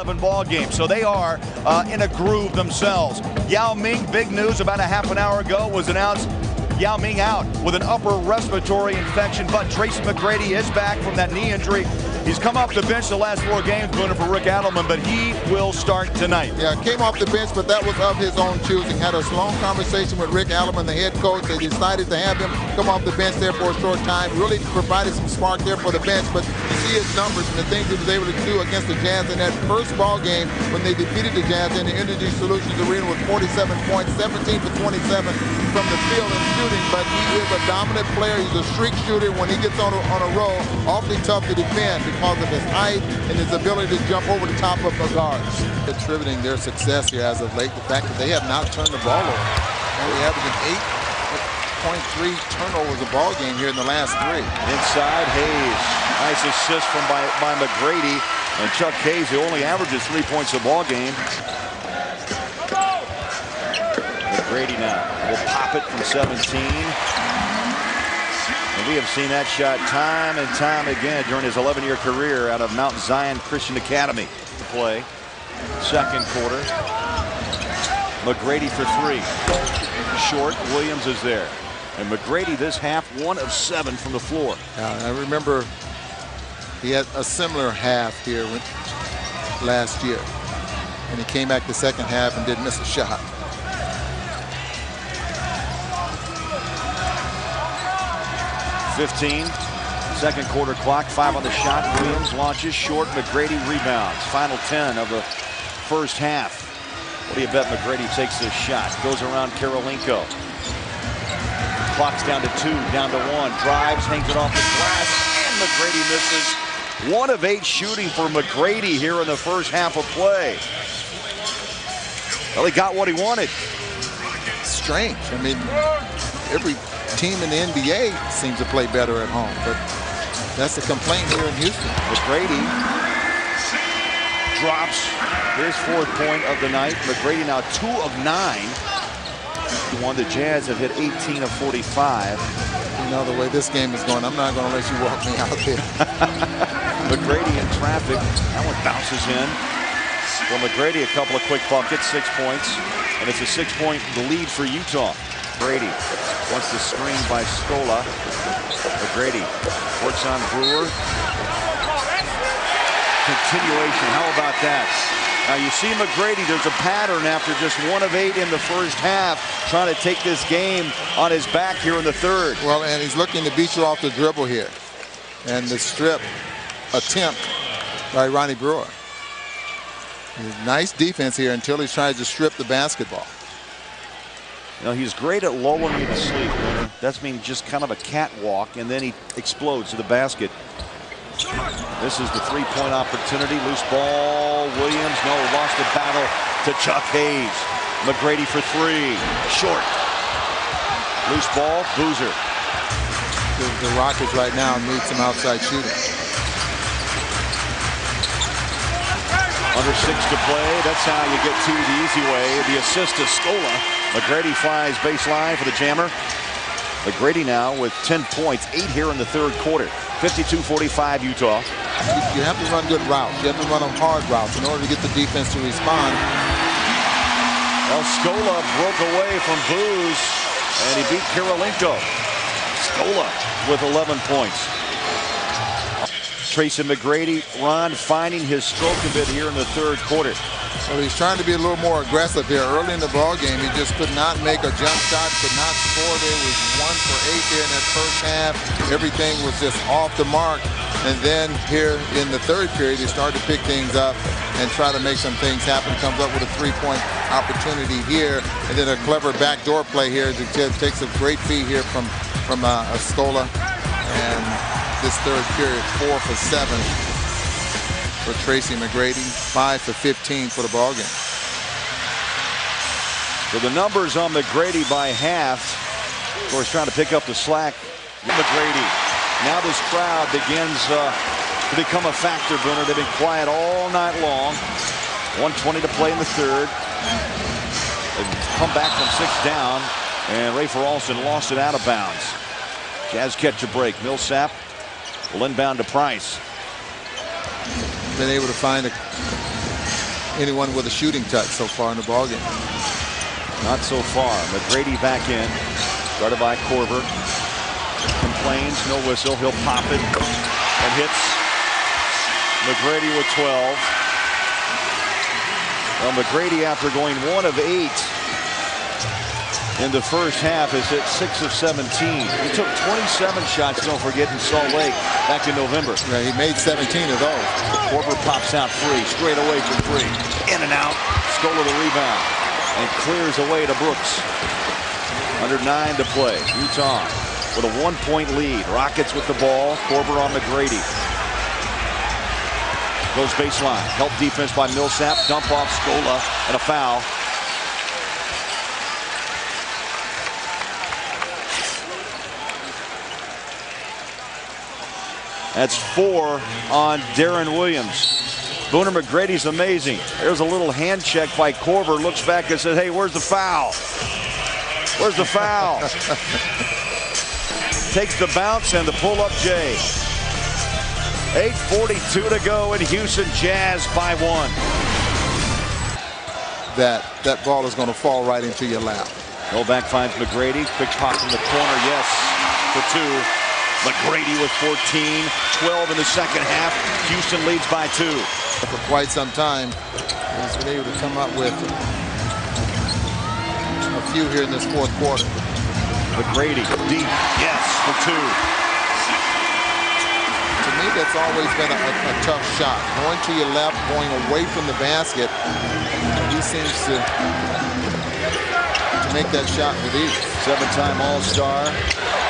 Ball game, so they are in a groove themselves. Yao Ming, big news about a half an hour ago, was announced. Yao Ming out with an upper respiratory infection, but Tracy McGrady is back from that knee injury. He's come off the bench the last 4 games, booing for Rick Adelman, but he will start tonight. Yeah, came off the bench, but that was of his own choosing. Had a long conversation with Rick Adelman, the head coach. They decided to have him come off the bench there for a short time. Really provided some spark there for the bench, but you see his numbers and the things he was able to do against the Jazz in that first ball game when they defeated the Jazz in the Energy Solutions Arena with 47 points, 17 for 27 from the field and shooting, but he is a dominant player. He's a streak shooter. When he gets on a roll, awfully tough to defend because of his height and his ability to jump over the top of the guards. Attributing their success here as of late, the fact that they have not turned the ball over. Only averaging 8.3 turnovers a ball game here in the last 3. Inside, Hayes. Nice assist by McGrady. And Chuck Hayes, who only averages 3 points a ball game. McGrady now will pop it from 17. And we have seen that shot time and time again during his 11-year career out of Mount Zion Christian Academy to play. Second quarter. McGrady for 3. Short. Williams is there. And McGrady this half 1 of 7 from the floor. I remember he had a similar half here last year. And he came back the second half and didn't miss a shot. Second quarter clock, 5 on the shot. Williams launches short. McGrady rebounds. Final 10 of the first half. What do you bet McGrady takes this shot? Goes around Karolinko. Clock's down to 2, down to 1. Drives, hangs it off the glass, and McGrady misses. 1 of 8 shooting for McGrady here in the first half of play. Well, he got what he wanted. Strange. I mean, every team in the NBA seems to play better at home, but that's the complaint here in Houston. McGrady drops his 4th point of the night. McGrady now 2 of 9. The Jazz have hit 18 of 45. You know, the way this game is going, I'm not going to let you walk me out there. McGrady in traffic. That one bounces in. For McGrady, a couple of quick buckets, 6 points, and it's a 6-point lead for Utah. Brady wants the screen by Scola. McGrady works on Brewer. Continuation, how about that? Now you see McGrady, there's a pattern after just 1 of 8 in the first half, trying to take this game on his back here in the third. Well, and he's looking to beat you off the dribble here. And the strip attempt by Ronnie Brewer. Nice defense here until he tries to strip the basketball. You know, he's great at lulling you to sleep. That's mean just kind of a catwalk, and then he explodes to the basket. This is the 3-point opportunity. Loose ball. Williams, no, lost the battle to Chuck Hayes. McGrady for 3. Short. Loose ball. Boozer. The Rockets right now need some outside shooting. Under 6 to play. That's how you get to the easy way. The assist to Scola. McGrady flies baseline for the jammer. McGrady now with 10 points, 8 here in the third quarter. 52-45 Utah. You have to run good routes. You have to run them hard routes in order to get the defense to respond. Well, Scola broke away from Booz, and he beat Karolinko. Scola with 11 points. Tracy McGrady, Ron finding his stroke a bit here in the third quarter. Well, he's trying to be a little more aggressive here. Early in the ball game, he just could not make a jump shot, could not score. There was 1 for 8 there in that first half. Everything was just off the mark. And then here in the third period, he started to pick things up and try to make some things happen. Comes up with a 3-point opportunity here, and then a clever backdoor play here. Takes a great feed here from Scola. And this third period, 4 for 7 for Tracy McGrady, 5 for 15 for the ball game. So the numbers on McGrady by half. Of course, trying to pick up the slack. McGrady. Now this crowd begins to become a factor, Booner. They've been quiet all night long. 1:20 to play in the third. They've come back from 6 down, and Ray Feralson lost it out of bounds. Jazz catch a break. Millsap will inbound to Price. Been able to find a anyone with a shooting touch so far in the ballgame. Not so far. McGrady back in. Started by Korver. Complains, no whistle. He'll pop it and hits McGrady with 12. Well, McGrady, after going 1 of 8 in the first half, is hit 6 of 17. He took 27 shots, don't forget, in Salt Lake back in November. Yeah, he made 17 of those. Korver pops out free, straight away for 3. In and out. Scola the rebound and clears away to Brooks. Under 9 to play. Utah with a 1-point lead. Rockets with the ball. Korver on McGrady. Goes baseline. Help defense by Millsap. Dump off Scola and a foul. That's 4 on Darren Williams. Booner McGrady's amazing. There's a little hand check by Korver. Looks back and says, hey, where's the foul? Where's the foul? Takes the bounce and the pull-up J. 8:42 to go in Houston. Jazz by 1. That ball is going to fall right into your lap. Novak finds McGrady. Quick pop from the corner. Yes, for 2. McGrady with 14, 12 in the second half. Houston leads by 2. For quite some time, he's been able to come up with a few here in this fourth quarter. McGrady deep, yes, for 2. To me, that's always been a tough shot. Going to your left, going away from the basket. He seems to make that shot with ease. 7-time All-Star.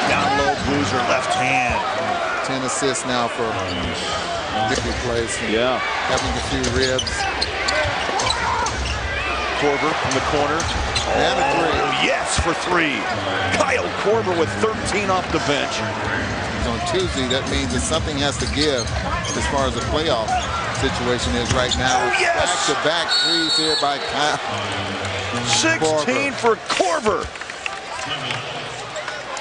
Down low, Boozer, left hand. 10 assists now for victory plays. Yeah. Having a few ribs. Korver from the corner. And a 3. Yes, for 3. Kyle Korver with 13 off the bench. On Tuesday, that means that something has to give as far as the playoff situation is right now. Yes! Back-to-back threes here by Kyle. 16 for Korver.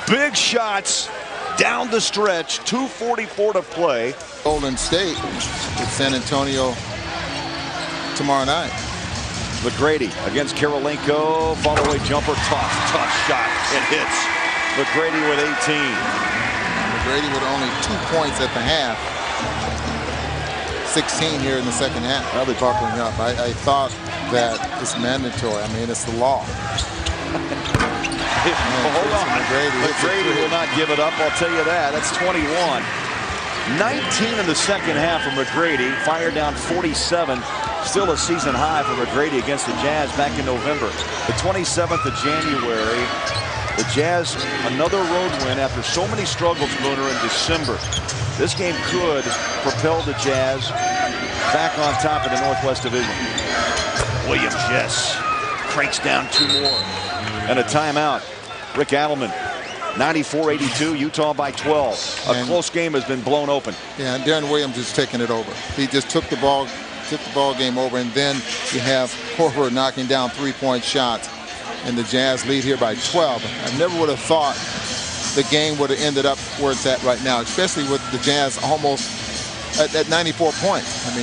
Big shots down the stretch. 2:44 to play. Golden State with San Antonio tomorrow night. McGrady against Karolinko. Follow-away jumper. Tough shot. It hits. McGrady with 18. McGrady with only 2 points at the half. 16 here in the second half. Well, they're buckling up. I thought that it's mandatory. I mean, it's the law. Hold on. McGrady will not give it up, I'll tell you that. That's 21. 19 in the second half for McGrady. Fire down 47. Still a season high for McGrady against the Jazz back in November. The 27th of January, the Jazz, another road win after so many struggles, Booner, in December. This game could propel the Jazz back on top of the Northwest Division. Williams, yes. Cranks down 2 more. And a timeout. Rick Adelman, 94-82, Utah by 12. A close game has been blown open. Yeah, and Darren Williams is taking it over. He just took the ball game over, and then you have Korver knocking down 3-point shots, and the Jazz lead here by 12. I never would have thought the game would have ended up where it's at right now, especially with the Jazz almost at 94 points. I mean,